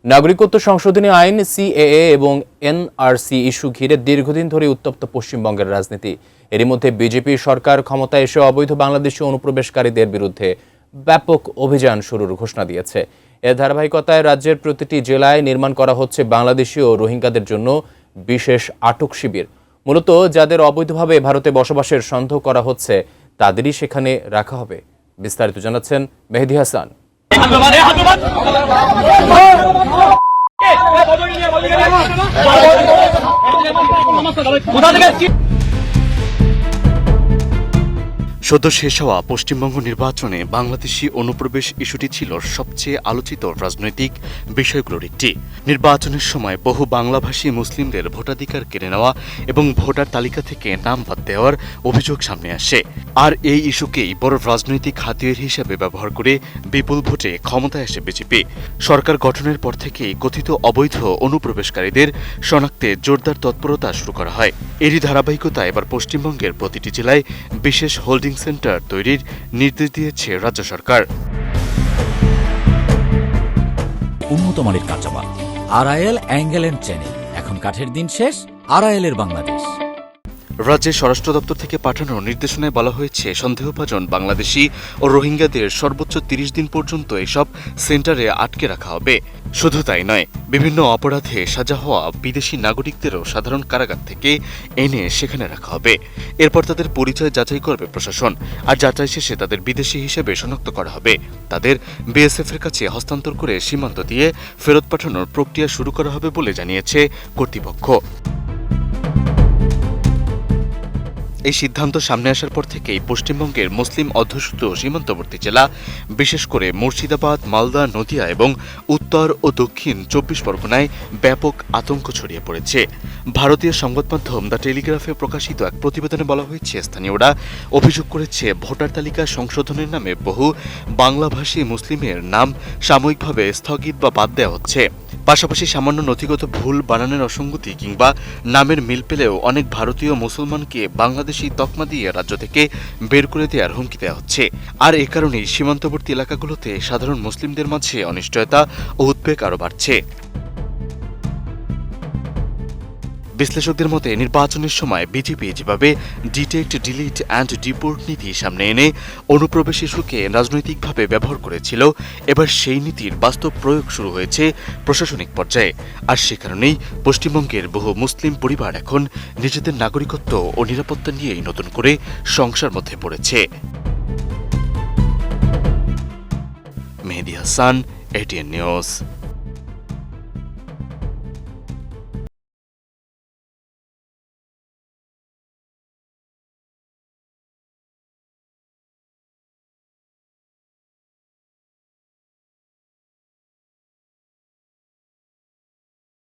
নাগরিকত্ব সংশোধনী আইন সিএএ এবং এনআরসি ইস্যু ঘিরে দীর্ঘদিন ধরে উত্তপ্ত পশ্চিমবঙ্গের রাজনীতি। এরই মধ্যে বিজেপি সরকার ক্ষমতায় এসে অবৈধ বাংলাদেশি অনুপ্রবেশকারীদের বিরুদ্ধে ব্যাপক অভিযান শুরুর ঘোষণা দিয়েছে। এর ধারাবাহিকতায় রাজ্যের প্রতিটি জেলায় নির্মাণ করা হচ্ছে বাংলাদেশি ও রোহিঙ্গাদের জন্য বিশেষ আটক শিবির। মূলত যাদের অবৈধভাবে ভারতে বসবাসের সন্দেহ করা হচ্ছে তাদেরই সেখানে রাখা হবে। বিস্তারিত জানাচ্ছেন মেহেদী হাসান। সদ্য শেষ হওয়া পশ্চিমবঙ্গ নির্বাচনে বাংলাদেশি অনুপ্রবেশ ইস্যুটি ছিল সবচেয়ে আলোচিত রাজনৈতিক বিষয়গুলোর একটি। নির্বাচনের সময় বহু বাংলাভাষী মুসলিমদের ভোটাধিকার কেড়ে নেওয়া এবং ভোটার তালিকা থেকে নাম বাদ দেওয়ার অভিযোগ সামনে আসে। আর এই ইস্যুকেই বড় রাজনৈতিক হাতিয়ার হিসেবে ব্যবহার করে বিপুল ভোটে ক্ষমতায় আসে বিজেপি। সরকার গঠনের পর থেকেই কথিত অবৈধ অনুপ্রবেশকারীদের শনাক্তে জোরদার তৎপরতা শুরু করা হয়। এরই ধারাবাহিকতায় এবার পশ্চিমবঙ্গের প্রতিটি জেলায় বিশেষ হোল্ডিং সেন্টার তৈরির নির্দেশ দিয়েছে রাজ্য সরকার। উন্নত মানের কাঁচামাল আরআইএল অ্যাঙ্গেল এন্ড চ্যানেল, এখন কাঠের দিন শেষ, আরআইএল এর বাংলাদেশ। রাজ্যের স্বরাষ্ট্র দপ্তর থেকে পাঠানো নির্দেশনায় বলা হয়েছে সন্দেহভাজন বাংলাদেশি ও রোহিঙ্গাদের সর্বোচ্চ ৩০ দিন পর্যন্ত এসব সেন্টারে আটকে রাখা হবে। শুধু তাই নয়, বিভিন্ন অপরাধে সাজা হওয়া বিদেশি নাগরিকদেরও সাধারণ কারাগার থেকে এনে সেখানে রাখা হবে। এরপর তাদের পরিচয় যাচাই করবে প্রশাসন, আর যাচাই শেষে তাদের বিদেশি হিসেবে শনাক্ত করা হবে। তাদের বিএসএফ এর কাছে হস্তান্তর করে সীমান্ত দিয়ে ফেরত পাঠানোর প্রক্রিয়া শুরু করা হবে বলে জানিয়েছে কর্তৃপক্ষ। এই সিদ্ধান্ত সামনে আসার পর থেকেই পশ্চিমবঙ্গের মুসলিম অধ্যুষিত সীমান্তবর্তী জেলা, বিশেষ করে মুর্শিদাবাদ, মালদা, নদিয়া এবং উত্তর ও দক্ষিণ ২৪ পরগনায় ব্যাপক আতঙ্ক ছড়িয়ে পড়েছে। ভারতীয় সংবাদ মাধ্যম দ্য টেলিগ্রাফে প্রকাশিত এক প্রতিবেদনে বলা হয়েছে, স্থানীয়রা অভিযোগ করেছে ভোটার তালিকা সংশোধনের নামে বহু বাংলাভাষী মুসলিমের নাম সাময়িকভাবে স্থগিত বা বাদ দেওয়া হচ্ছে। পাশাপাশি সামান্য নথিগত ভুল বানানের অসঙ্গতি কিংবা নামের মিল পেলেও অনেক ভারতীয় মুসলমানকে বাংলাদেশি তকমা দিয়ে রাজ্য থেকে বের করে দেওয়ার হুমকি দেওয়া হচ্ছে। আর এ কারণেই সীমান্তবর্তী এলাকাগুলোতে সাধারণ মুসলিমদের মাঝে অনিশ্চয়তা ও উদ্বেগ আরও বাড়ছে। বিশ্লেষকদের মতে, নির্বাচনের সময় বিজেপি যেভাবে ডিটেক্ট, ডিলিট অ্যান্ড ডিপোর্ট নীতি সামনে এনে অনুপ্রবেশ ইস্যুকে রাজনৈতিকভাবে ব্যবহার করেছিল, এবার সেই নীতির বাস্তব প্রয়োগ শুরু হয়েছে প্রশাসনিক পর্যায়ে। আর সে কারণেই পশ্চিমবঙ্গের বহু মুসলিম পরিবার এখন নিজেদের নাগরিকত্ব ও নিরাপত্তা নিয়েই নতুন করে সংশয়ের মধ্যে পড়েছে। মেহেদী হাসান, এটিএন নিউজ।